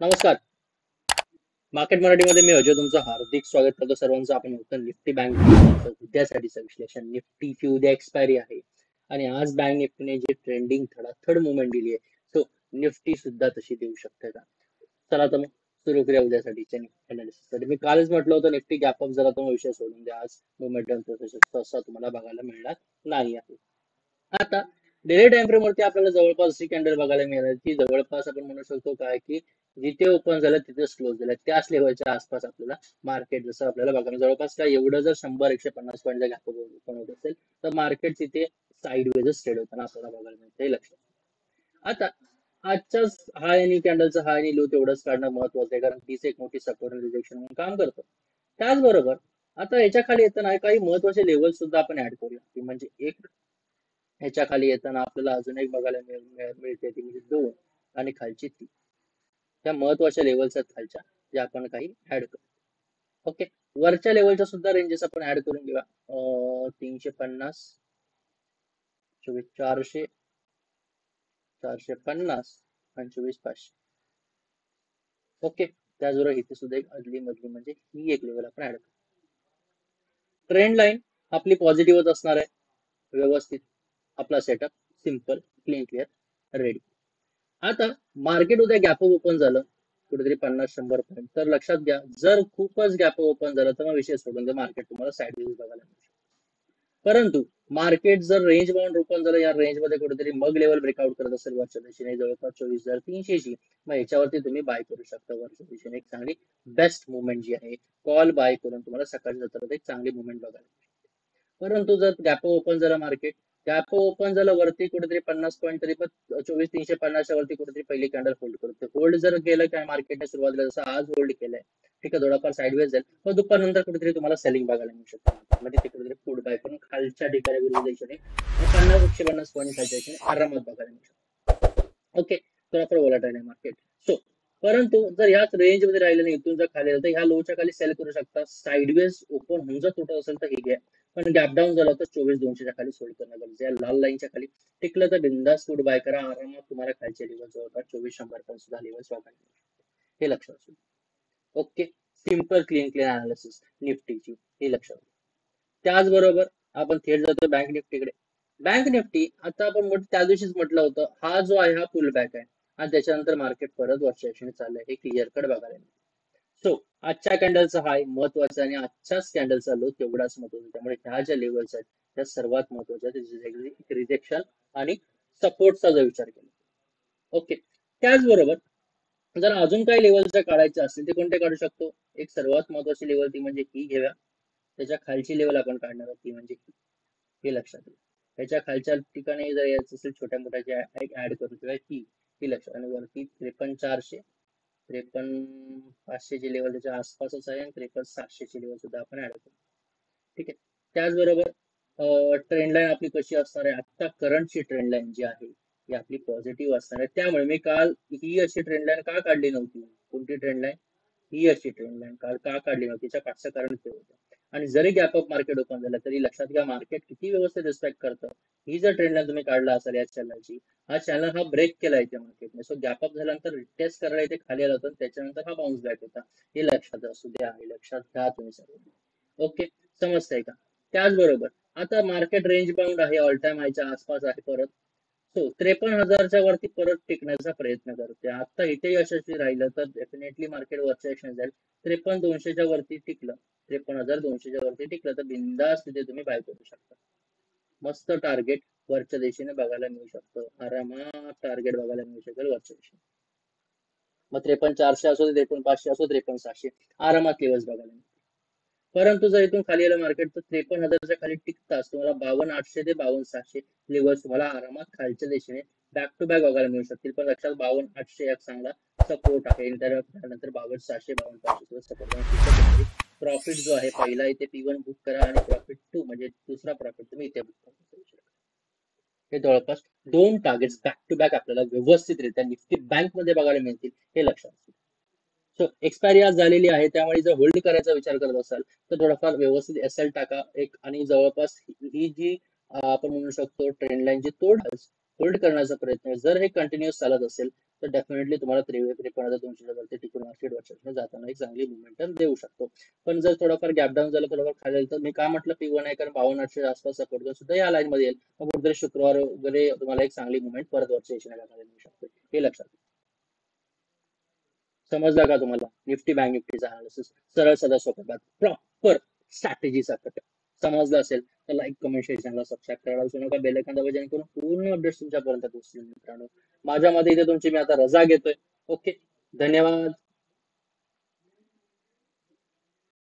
नमस्कार. मार्केट मराठीमध्ये मी अजय तुमचं हार्दिक स्वागत करतो सर्वांचं. आपण होतं निफ्टी बँक निफ्टीचं उद्यासाठीचं विश्लेषण. निफ्टीची उद्या एक्सपायरी आहे आणि आज बँक निफ्टीने जी ट्रेंडिंग धडाधड मुवमेंट दिली आहे, सो निफ्टी सुद्धा तशी देऊ शकते का? चला तर मग सुरू करूया उद्यासाठीच्या अनालिसिससाठी. मी कालच म्हटलं होतं निफ्टी गॅप अप झाला तर विषय सोडून द्या. आज मोमेंटम तसा तुम्हाला बघायला मिळणार नाही आहे. आता डेली टाइम फ्रेम वरती आपल्याला जवळपास अशी कॅन्डल बघायला मिळाली की जवळपास आपण म्हणू शकतो काय की जिथे ओपन झालं तिथे क्लोज झालं, त्याच लेवलच्या आसपास आपल्याला मार्केट जसं आपल्याला बघायला जवळपास काय एवढं जर 100-150 पॉईंटचा गॅप ओपन होत असेल तर मार्केट तिथे साईडवेजच ट्रेड होताना आपल्याला बघायला मिळतं, हे लक्षात. आता आजच्याच हाय आणि कॅन्डलचा हाय आणि लो तेवढंच काढणं महत्वाचं आहे, कारण तीच एक मोठी सपोर्ट रिजेक्शन म्हणून काम करतं. त्याचबरोबर आता याच्या खाली येताना काही महत्वाचे लेवल सुद्धा आपण ऍड करूया, की म्हणजे एक ह्याच्या खाली येताना आपल्याला अजून एक बघायला मिळते ती म्हणजे 2 आणि खालची 3. त्या महत्वाच्या लेवल्स आहेत खालच्या, ज्या आपण काही ऍड करू. ओके, वरच्या लेवलच्या सुद्धा रेंजेस आपण ऍड करून घेऊया. 350, 400, 450 आणि 500. ओके, त्याचबरोबर इथे सुद्धा एक अदली मधली म्हणजे ही एक लेवल आपण ऍड करू. ट्रेंड लाईन आपली पॉझिटिव्हच असणार आहे. व्यवस्थित आपला setup simple, clean, clear, ready. आता मार्केट उद्या गॅप ओपन झालं कुठेतरी 50-100 पॉईंट, तर लक्षात घ्या जर खूपच गॅप ओपन झालं तर मग विषय सोडून द्या, मार्केट तुम्हाला साईडवेज बघायला मिळू शकतं. परंतु मार्केट जर रेंज बाउंड ओपन झालं या रेंज मध्ये कुठेतरी मग लेवल ब्रेकआउट करत असेल वरच्या दिशेने जवळपास 24,300 मग याच्यावरती तुम्ही बाय करू शकता. वरच्या दिशेने एक चांगली बेस्ट मुवमेंट जी आहे, कॉल बाय करून तुम्हाला सकाळी जाताना एक चांगली मुवमेंट बघायला मिळू शकते. परंतु जर गॅप ओपन झाला मार्केट, गॅप ओपन झालं वरती कुठेतरी 50 पॉईंट, तरी पण 24,350 वरती कुठेतरी पहिली कॅन्डल होल्ड करते. होल्ड जर केलं काय मार्केटने सुरुवातीला जसं आज होल्ड केलंय, ठीक आहे, थोडाफार साईडवेज जाईल, मग दुपारनंतर कुठेतरी तुम्हाला सेलिंग बघायला मिळू शकते मार्केटमध्ये. ते कुठेतरी फूड बाय करून खालच्या ठिकाणी विरुद्ध दिशेने 50-150 पॉईंट खालच्या दिशेने आरामात बघायला मिळू शकते. ओके, थोडाफार वोलाटाईल आहे मार्केट. सो परंतु जर ह्याच रेंज मध्ये राहिलं नाही, इथून जर खाली तर ह्या लोच्या खाली सेल करू शकता. साईडवेज ओपन होऊन जर तुटत असेल तर हे घ्या, पण गॅप डाऊन झाला तर 24,200च्या खाली सोल्ड करणं गरजेचं आहे. लाल लाईनच्या खाली टिकलं तर बिंदास फूड बाय करा, आरामात तुम्हाला खालचे लेवल जवळपास 2400 पण सुद्धा लेवल बघायला मिळू शकते. हे लक्षात असू. Okay, simple clean clean analysis निफ्टीची, हे लक्षात. त्याचबरोबर आपण थेट जातो बँक निफ्टीकडे. बँक निफ्टी आता आपण त्या दिवशीच म्हटलं होतं, हा जो आहे हा पुल बॅक आहे आणि त्याच्यानंतर मार्केट परत वरच्या दिशेने चाललंय, हे क्लिअर कट बघायला मिळतं. सो आजच्या कॅन्डलचा हाय महत्वाचा आणि आजच्याच कॅन्डलचा लो तेवढाच महत्वाचा. त्यामुळे ह्या ज्या लेवल्स आहेत त्या सर्वात महत्वाच्या, रिजेक्शन आणि सपोर्टचा जर विचार केला. ओके, त्याचबरोबर जर अजून काही लेवलच्या काढायचे असतील ते कोणते काढू शकतो? एक सर्वात महत्वाची लेवल ती म्हणजे ही घेऊया. त्याच्या खालची लेवल आपण काढणार आहोत ती म्हणजे ही. हे लक्षात घ्या. त्याच्या खालच्या ठिकाणी जर यायचं असेल छोट्या मोठ्या ज्या ऍड करू किंवा ही लक्षात. आणि वरती 53,400, 53,500 ची लेवल त्याच्या आसपासच आहे आणि 53,700 ची लेवल सुद्धा आपण ऍड करू. ठीक आहे. त्याचबरोबर ट्रेंड लाईन आपली कशी असणार आहे? आता करंटची ट्रेंड लाईन जी आहे ही आपली पॉझिटिव्ह असणार आहे. त्यामुळे मी काल ही अशी ट्रेंड लाईन का काढली नव्हती? कोणती ट्रेंड लाईन? ही अशी ट्रेंड लाईन काल का काढली नव्हती? त्याच्या पाठचं कारण ते होतं. आणि जरी गॅप अप मार्केट ओपन झालं तरी लक्षात घ्या मार्केट किती व्यवस्थित रिस्पेक्ट करतं. ही जर ट्रेंड लाईन तुम्ही काढला असाल या चॅनलची, हा चॅनल हा ब्रेक केला इथे मार्केटने, सो गॅप अप झाल्यानंतर रिटेस्ट करायला इथे खाली आला होता, त्याच्यानंतर हा बाउन्स बॅक होता. हे लक्षात असू द्या, हे लक्षात घ्या तुम्ही सर्व. ओके, समजतंय का? त्याचबरोबर आता मार्केट रेंज बाउंड आहे, ऑल टाइम हायच्या आसपास आहे परत. सो 53,000च्या वरती परत टिकण्याचा प्रयत्न करते. आता इथे यशस्वी राहिलं तर डेफिनेटली मार्केट वरच्या एक्शन जाईल. 53,200च्या वरती टिकलं, 53,200च्या वरती टिकलं तर बिंदास तिथे तुम्ही बाय करू शकता. मस्त टार्गेट वरच्या दिशेने बघायला मिळू शकतं, आरामात टार्गेट बघायला मिळू शकेल वरच्या दिशेने. मग 53,400 असो, 53,500 असो, 53,600 आरामात लेवल्स बघायला मिळतात. परंतु जर इथून खाली आलं मार्केट तर 53,000च्या खाली टिकताच तुम्हाला 52,800 ते 52,600 लेवल्स तुम्हाला आरामात खालच्या दिशेने बॅक टू बॅक बघायला मिळू शकतील. पण लक्षात 52,800 एक चांगला सपोर्ट आहे. त्यानंतर 52,600, 52,500 सपोर्ट. प्रॉफिट जो आहे पहिला इथे P1 बुक करा आणि प्रॉफिट 2 म्हणजे दुसरा प्रॉफिट तुम्ही इथे बुक करा. हे जवळपास 2 टार्गेट्स बॅक टू बॅक आपल्याला व्यवस्थितरित्या निफ्टी बँक मध्ये बघायला मिळतील, हे लक्षात. सो एक्सपायरी आज झालेली आहे, त्यामुळे जर होल्ड करायचा विचार करत असाल तर थोडाफार व्यवस्थित एसएल टाका एक, आणि जवळपास ही जी आपण म्हणू शकतो ट्रेंड लाईन जी तोड होल्ड करण्याचा प्रयत्न जर हे कंटिन्युअस चालत असेल तर डेफिनेटली तुम्हाला 23,200 वरती टिकून मार्केट वर्षात जाताना एक चांगली मोमेंटम देऊ शकतो. पण जर थोडाफार गॅप डाऊन झालं, थोडंफार खाली झालं, तर मी काय म्हटलं P1 आहे कारण 52,800 आसपास सपोर्ट सुद्धा या लाईन मध्ये येईल. मग कुठेतरी शुक्रवार वगैरे तुम्हाला एक चांगली मुवमेंट परत वरच्या दिशेने जाताना मिळू शकते, हे लक्षात घ्या. समजला का तुम्हाला निफ्टी बँक निफ्टीचा अनालिसिस सरळ सदा सोपा प्रॉपर स्ट्रॅटेजी सकट समजलं असेल तर लाईक कमेंट शेअर चॅनलला सबस्क्राईब करायला विसरू नका. बेल आयकॉन दाबा जेणेकरून पूर्ण अपडेट्स तुमच्यापर्यंत पोहोचतील. मित्रांनो माझ्या मते इथे तुमची मी आता रजा घेतोय. ओके, धन्यवाद.